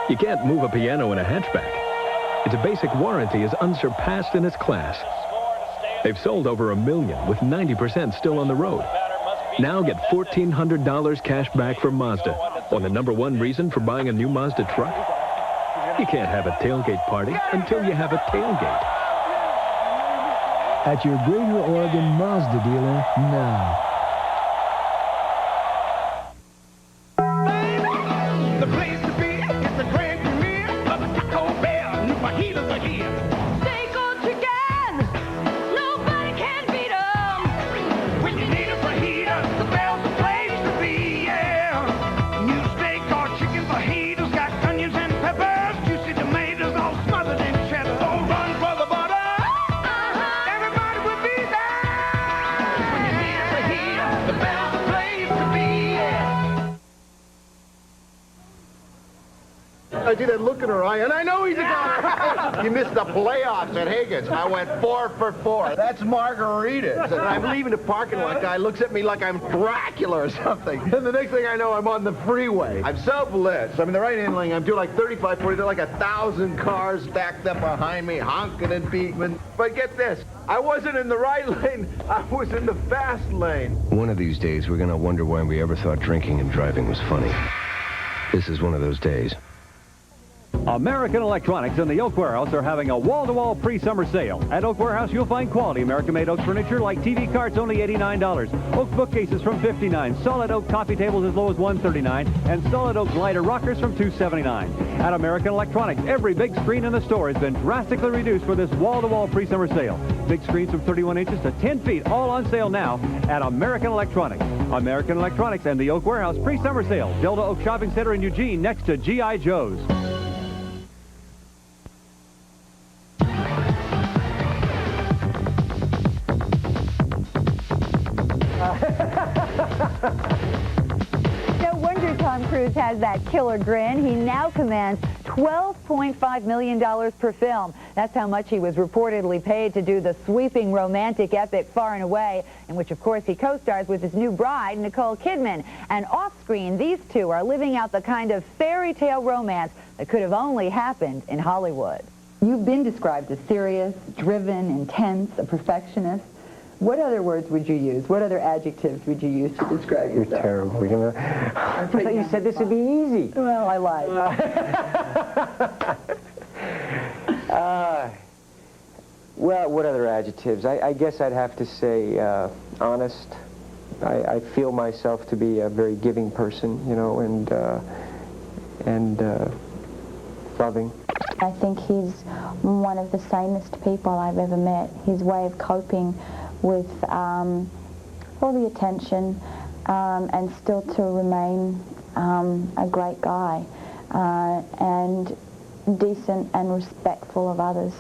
You can't move a piano in a hatchback. Its basic warranty is unsurpassed in its class. They've sold over 1 million with 90% still on the road. Now get $1,400 cash back from Mazda on the #1 reason for buying a new Mazda truck. You can't have a tailgate party until you have a tailgate. At your Greater Oregon Mazda dealer now. The place to be is the grand premiere of the Taco Bell. New fajitas are here. Steak or chicken, nobody can beat 'em. When you need a fajita, the Bell's the place to be, yeah. New steak or chicken fajitas got onions and peppers, juicy tomatoes all smothered in cheddar. So run for the butter. Everybody will be there. When you need a fajita, the Bell's the place to be, yeah. I see that look in her eye, and I know he's a guy. You missed the playoffs at Higgins. I went 4 for 4. That's margaritas. And I'm leaving the parking lot. Guy looks at me like I'm Dracula or something. And the next thing I know, I'm on the freeway. I'm so blitzed. I mean, the right-hand lane, I'm doing like 35, 40. There are like 1,000 cars stacked up behind me, honking and beeping. But get this. I wasn't in the right lane. I was in the fast lane. One of these days, we're going to wonder why we ever thought drinking and driving was funny. This is one of those days. American Electronics and the Oak Warehouse are having a wall-to-wall pre-summer sale. At Oak Warehouse, you'll find quality American-made oak furniture like TV carts only $89, oak bookcases from $59, solid oak coffee tables as low as $139, and solid oak glider rockers from $279. At American Electronics, every big screen in the store has been drastically reduced for this wall-to-wall pre-summer sale. Big screens from 31 inches to 10 feet, all on sale now at American Electronics. American Electronics and the Oak Warehouse pre-summer sale. Delta Oak Shopping Center in Eugene next to G.I. Joe's. No wonder Tom Cruise has that killer grin. He now commands $12.5 million per film. That's how much he was reportedly paid to do the sweeping romantic epic Far and Away, in which, of course, he co-stars with his new bride, Nicole Kidman. And off-screen, these two are living out the kind of fairy tale romance that could have only happened in Hollywood. You've been described as serious, driven, intense, a perfectionist. What other words would you use? What other adjectives would you use to describe yourself? You're terrible. I thought you said this would be easy. Well, I lied. Well, what other adjectives? I guess I'd have to say honest. I feel myself to be a very giving person, you know, and loving. I think he's one of the sanest people I've ever met. His way of coping with all the attention and still to remain a great guy and decent and respectful of others.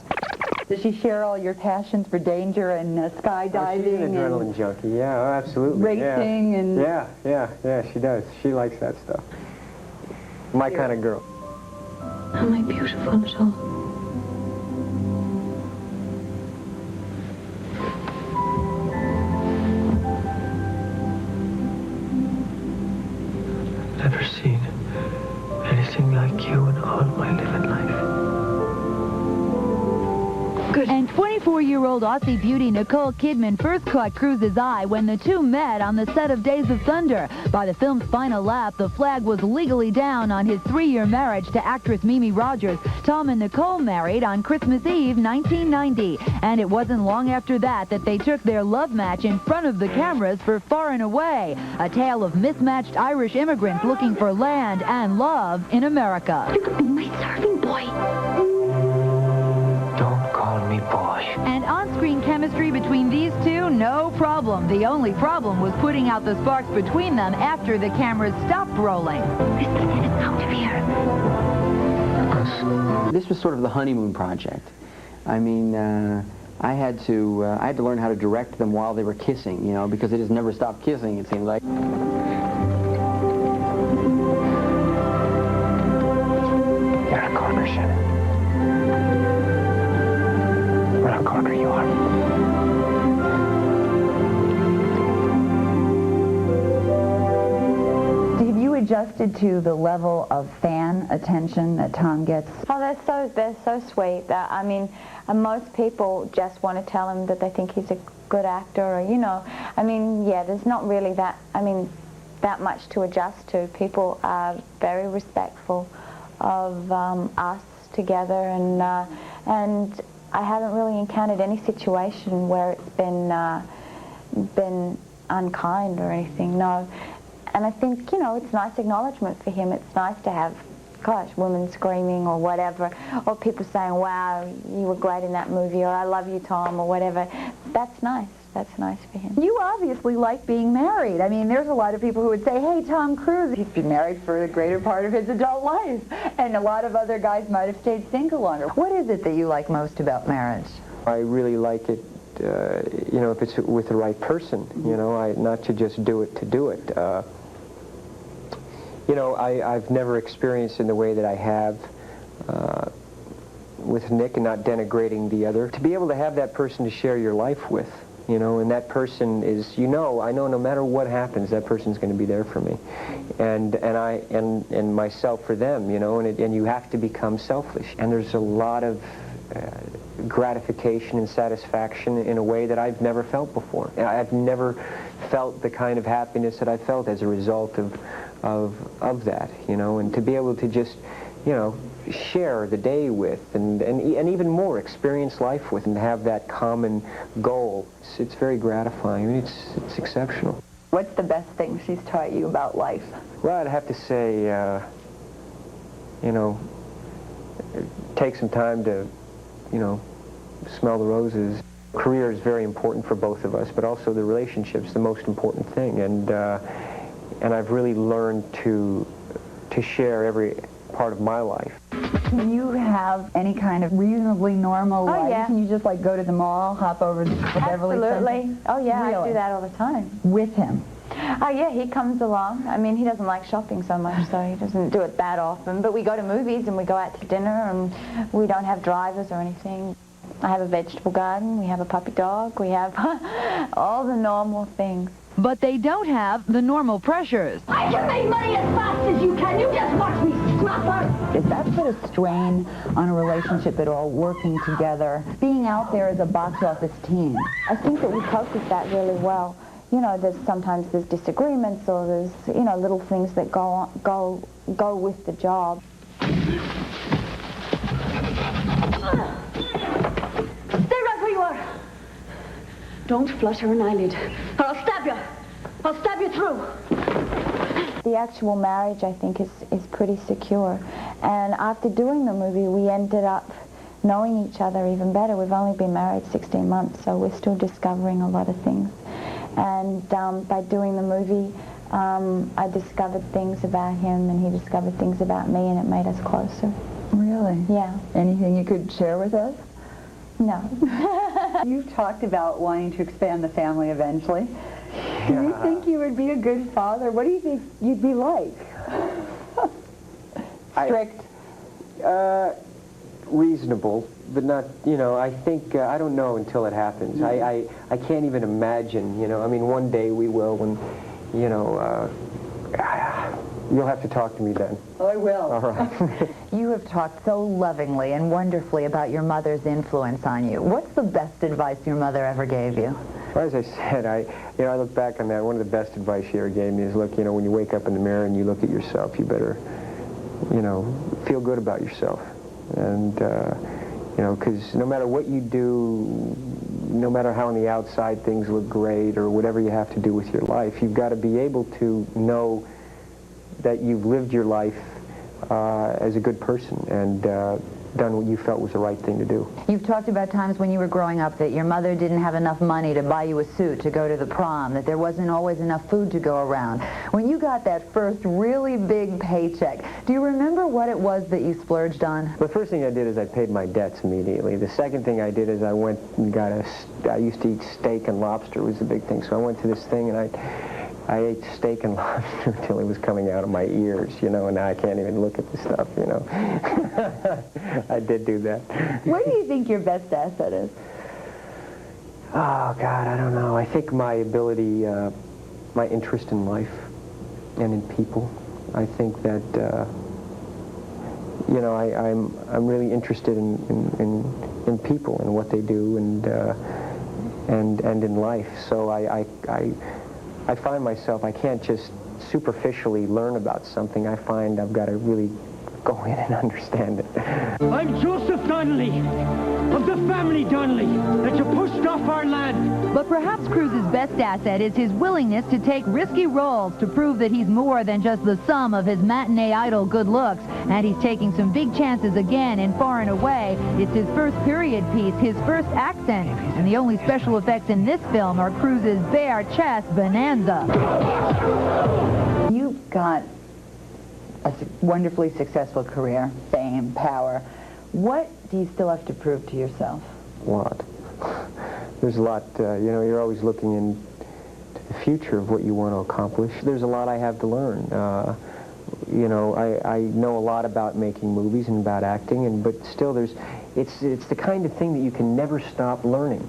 Does she share all your passions for danger and skydiving? She's an adrenaline junkie, yeah, absolutely. Racing and... Yeah, she does. She likes that stuff. My kind of girl. Am I beautiful at all? Never seen anything like you in all my living life. Good. And 24-year-old Aussie beauty Nicole Kidman first caught Cruise's eye when the two met on the set of Days of Thunder. By the film's final lap, the flag was legally down on his 3-year marriage to actress Mimi Rogers. Tom and Nicole married on Christmas Eve, 1990. And it wasn't long after that they took their love match in front of the cameras for Far and Away, a tale of mismatched Irish immigrants looking for land and love in America. You could be my serving boy. Don't call me boy. And on-screen chemistry between these two, no problem. The only problem was putting out the sparks between them after the cameras stopped rolling. Out of here. This was sort of the honeymoon project. I mean, I had to learn how to direct them while they were kissing, you know, because they just never stopped kissing, it seemed like. motherfucker you are. Have you adjusted to the level of fan attention that Tom gets? Oh, they're so sweet. I mean, most people just want to tell him that they think he's a good actor, or, you know, I mean, yeah, there's not really that much to adjust to. People are very respectful of us together, and I haven't really encountered any situation where it's been unkind or anything, no. And I think, you know, it's nice acknowledgement for him. It's nice to have, gosh, women screaming or whatever, or people saying, wow, you were great in that movie, or I love you, Tom, or whatever. That's nice. That's nice for him. You obviously like being married. I mean, there's a lot of people who would say, hey, Tom Cruise, he's been married for the greater part of his adult life. And a lot of other guys might have stayed single longer. What is it that you like most about marriage? I really like it, you know, if it's with the right person, you know, not to just do it to do it. You know, I've never experienced in the way that I have with Nick, and not denigrating the other. To be able to have that person to share your life with, you know, and that person is, you know, I know no matter what happens, that person's going to be there for me, and myself for them, you know, and you have to become selfish. And there's a lot of gratification and satisfaction in a way that I've never felt before. I've never felt the kind of happiness that I felt as a result of that, you know, and to be able to just, you know, share the day with, and even more experience life with, and have that common goal. It's very gratifying. I mean, it's exceptional. What's the best thing she's taught you about life? Well, I'd have to say, you know, take some time to, you know, smell the roses. Career is very important for both of us, but also the relationship's the most important thing, and I've really learned to share every part of my life. Can you have any kind of reasonably normal life? Yeah. Can you just like go to the mall, hop over to Beverly Center? Absolutely. Oh yeah, Really? I do that all the time. With him? Oh yeah, he comes along. I mean, he doesn't like shopping so much, so he doesn't do it that often. But we go to movies and we go out to dinner, and we don't have drivers or anything. I have a vegetable garden, we have a puppy dog, we have all the normal things. But they don't have the normal pressures. I can make money as fast as you can. You just watch me, scrapper. Does that put a strain on a relationship at all, working together, being out there as a box office team? I think that we cope with that really well. You know, sometimes there's disagreements, or there's, you know, little things that go with the job. Stay right where you are. Don't flutter an eyelid, or I'll stab you. I'll stab you through. The actual marriage, I think, is pretty secure. And after doing the movie, we ended up knowing each other even better. We've only been married 16 months, so we're still discovering a lot of things. And by doing the movie, I discovered things about him, and he discovered things about me, and it made us closer. Really? Yeah. Anything you could share with us? No. You've talked about wanting to expand the family eventually. Do you think you would be a good father? What do you think you'd be like? Strict? Reasonable, but not, you know, I think, I don't know until it happens. I can't even imagine, you know, I mean, one day we will, when, you know, you'll have to talk to me then. Oh, I will. All right. You have talked so lovingly and wonderfully about your mother's influence on you. What's the best advice your mother ever gave you? Well, as I said, I look back on that. One of the best advice she ever gave me is, look, you know, when you wake up in the mirror and you look at yourself, you better, you know, feel good about yourself. And, you know, because no matter what you do, no matter how on the outside things look great or whatever you have to do with your life, you've got to be able to know that you've lived your life as a good person and done what you felt was the right thing to do. You've talked about times when you were growing up that your mother didn't have enough money to buy you a suit to go to the prom, that there wasn't always enough food to go around. When you got that first really big paycheck, do you remember what it was that you splurged on? The first thing I did is I paid my debts immediately. The second thing I did is I went and got I used to eat steak and lobster was the big thing, so I went to this thing and I ate steak and lobster until it was coming out of my ears, you know, and now I can't even look at the stuff, you know. I did do that. What do you think your best asset is? Oh, God, I don't know. I think my ability, my interest in life and in people. I think that, you know, I'm really interested in people and what they do and in life. So I find myself, I can't just superficially learn about something. I find I've got to really go in and understand it. I'm Joseph Donnelly, of the family Donnelly, that you pushed off our land. But perhaps Cruise's best asset is his willingness to take risky roles to prove that he's more than just the sum of his matinee idol good looks. And he's taking some big chances again in Far and Away. It's his first period piece, his first accent. And the only special effects in this film are Cruise's bare chest bonanza. You've got a wonderfully successful career, fame, power. What do you still have to prove to yourself? A lot. There's a lot, you know, you're always looking into the future of what you want to accomplish. There's a lot I have to learn. You know, I know a lot about making movies and about acting, but still it's the kind of thing that you can never stop learning.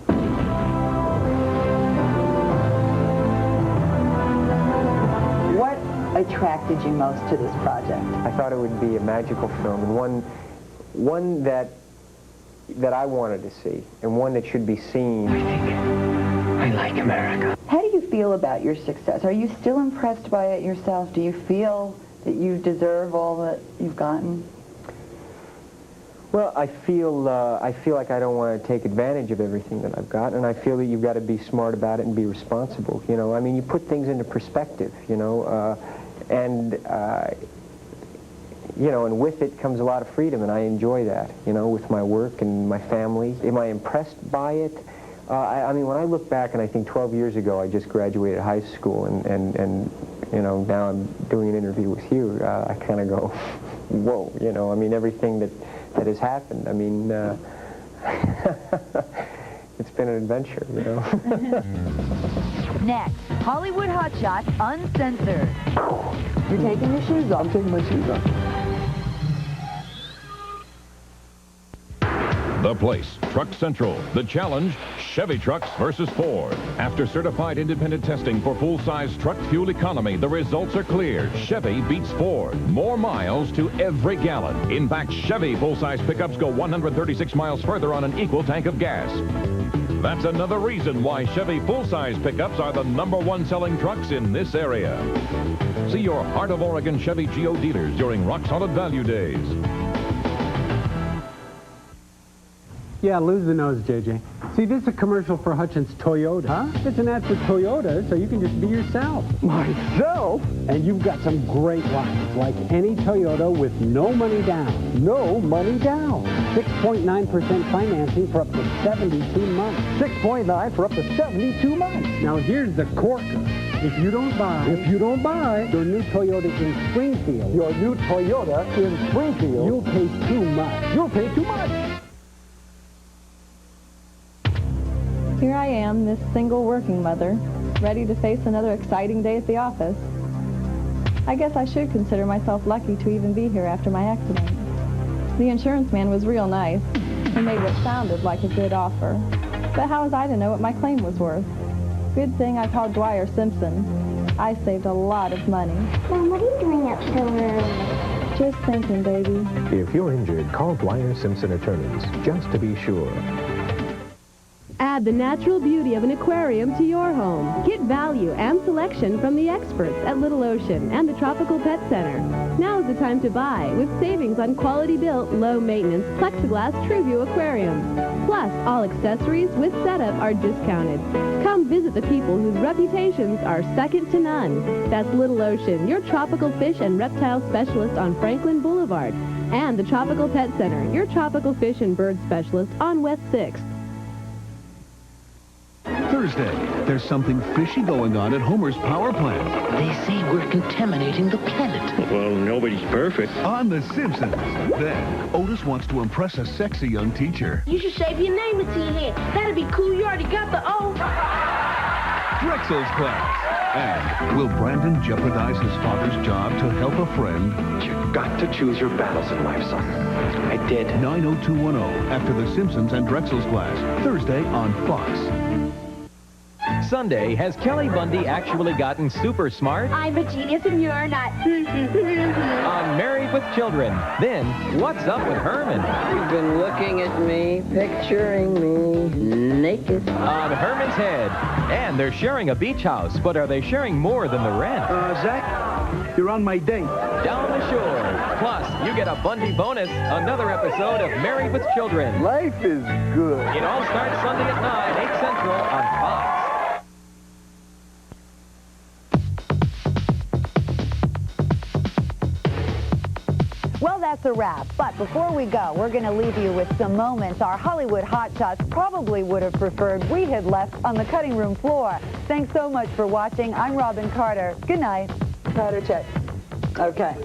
What attracted you most to this project? I thought it would be a magical film, and one that I wanted to see, and one that should be seen. I like America. How do you feel about your success? Are you still impressed by it yourself? Do you feel that you deserve all that you've gotten? Well, I feel like I don't want to take advantage of everything that I've got, and I feel that you've got to be smart about it and be responsible. You know, I mean, you put things into perspective. You know, you know, and with it comes a lot of freedom, and I enjoy that, you know, with my work and my family. Am I impressed by it? I mean, when I look back and I think 12 years ago I just graduated high school, and you know, now I'm doing an interview with you, I kind of go, whoa, you know, I mean, everything that has happened, I mean, it's been an adventure, you know. Next, Hollywood Hotshots Uncensored. You're taking your shoes off. I'm taking my shoes off. The place, Truck Central. The challenge, Chevy trucks versus Ford. After certified independent testing for full-size truck fuel economy, the results are clear. Chevy beats Ford. More miles to every gallon. In fact, Chevy full-size pickups go 136 miles further on an equal tank of gas. That's another reason why Chevy full-size pickups are the #1 selling trucks in this area. See your Heart of Oregon Chevy Geo dealers during Rock Solid Value Days. Yeah, lose the nose, JJ. See, this is a commercial for Hutchins Toyota. Huh? It's an ad for Toyota, so you can just be yourself. Myself? And you've got some great lines, like any Toyota with no money down. No money down. 6.9% financing for up to 72 months. 6.9 for up to 72 months. Now, here's the corker. If you don't buy your new Toyota in Springfield, you'll pay too much. You'll pay too much. Here I am, this single working mother, ready to face another exciting day at the office. I guess I should consider myself lucky to even be here after my accident. The insurance man was real nice. He made what sounded like a good offer. But how was I to know what my claim was worth? Good thing I called Dwyer Simpson. I saved a lot of money. Mom, what are you doing up so early? Just thinking, baby. If you're injured, call Dwyer Simpson Attorneys, just to be sure. Add the natural beauty of an aquarium to your home. Get value and selection from the experts at Little Ocean and the Tropical Pet Center. Now is the time to buy with savings on quality-built, low-maintenance plexiglass TrueView aquariums. Plus, all accessories with setup are discounted. Come visit the people whose reputations are second to none. That's Little Ocean, your tropical fish and reptile specialist on Franklin Boulevard. And the Tropical Pet Center, your tropical fish and bird specialist on West 6th. Thursday, there's something fishy going on at Homer's power plant. They say we're contaminating the planet. Well, nobody's perfect. On The Simpsons. Then, Otis wants to impress a sexy young teacher. You should shave your name until your hair. That'd be cool. You already got the O. Drexel's Class. And will Brandon jeopardize his father's job to help a friend? You've got to choose your battles in life, son. I did. 90210 after The Simpsons and Drexel's Class. Thursday on Fox. Sunday, has Kelly Bundy actually gotten super smart? I'm a genius and you're not. On Married with Children. Then, what's up with Herman? You've been looking at me, picturing me naked. On Herman's Head. And they're sharing a beach house, but are they sharing more than the rent? Zach, you're on my date. Down the shore. Plus, you get a Bundy bonus, another episode of Married with Children. Life is good. It all starts Sunday at 9, 8 Central on Fox. Well, that's a wrap. But before we go, we're going to leave you with some moments our Hollywood hotshots probably would have preferred we had left on the cutting room floor. Thanks so much for watching. I'm Robyn Carter. Good night. Powder check. Okay.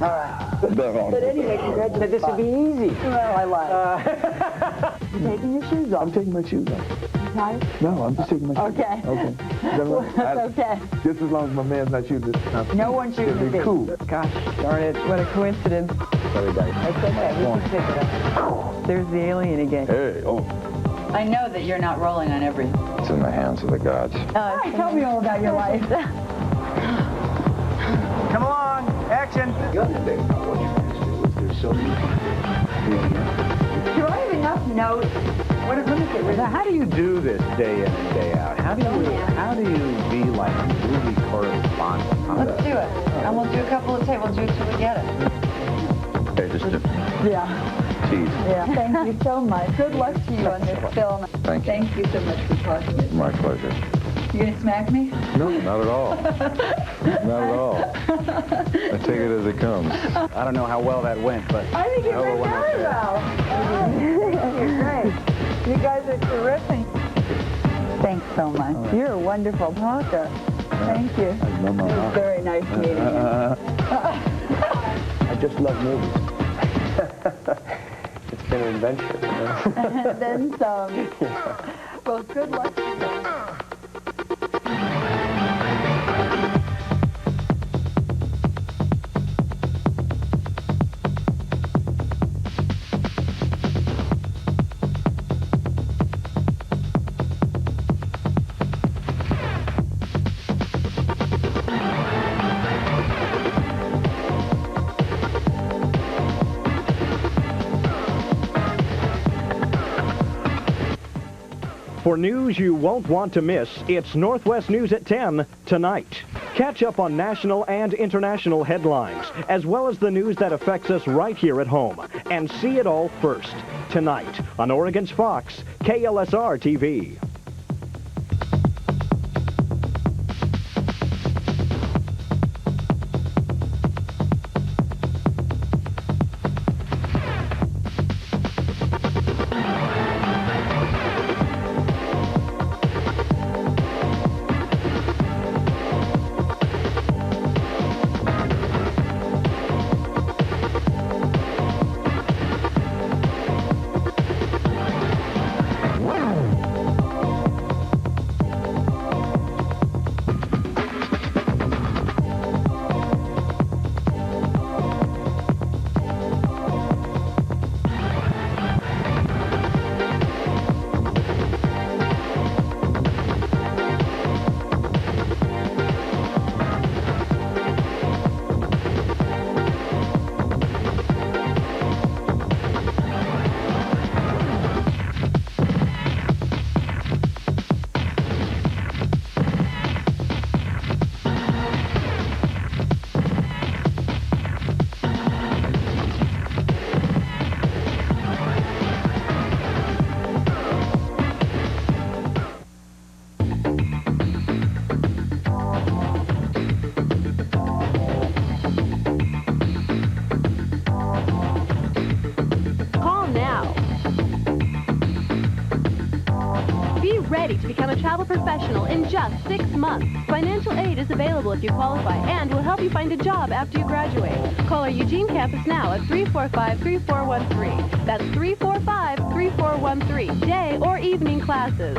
All right. But anyway, congratulations. This would be easy. Well, I lied. You taking your shoes off? I'm taking my shoes off. Tight? No, I'm just taking my shoes Okay. off. Okay. That's okay. Just as long as my man's not shooting this. No one's shooting It'll be me. cool. Gosh darn it. What a coincidence. Sorry, guys. That's okay. We can pick it up. There's the alien again. Hey, oh. I know that you're not rolling on everything. It's in the hands of the gods. Tell me all about your life. Come along. Action. The other thing about what you're going to do is there's so many Do I have enough notes? Let me get rid of Now, how do you do this day in and day out? How do you be like a movie correspondent? Let's do it. And we'll do a couple of tables till we get it. Okay, just to Yeah. tease. Yeah. Thank you so much. Good luck to you on this film. Thank you. Thank you so much for talking with me. My pleasure. You gonna smack me? No, not at all. Not at all. I take it as it comes. I don't know how well that went, but I think it went very well. You're great. You guys are terrific. Thanks so much. Right. You're a wonderful talker. Thank you. It was very nice meeting you. I just love movies. It's been an adventure. You know? Then some. Well, good luck to you. For news you won't want to miss, it's Northwest News at 10 tonight. Catch up on national and international headlines, as well as the news that affects us right here at home. And see it all first, tonight, on Oregon's Fox, KLSR TV. ready to become a travel professional in just 6 months. Financial aid is available if you qualify and will help you find a job after you graduate. Call our Eugene campus now at 345-3413. That's 345-3413, day or evening classes.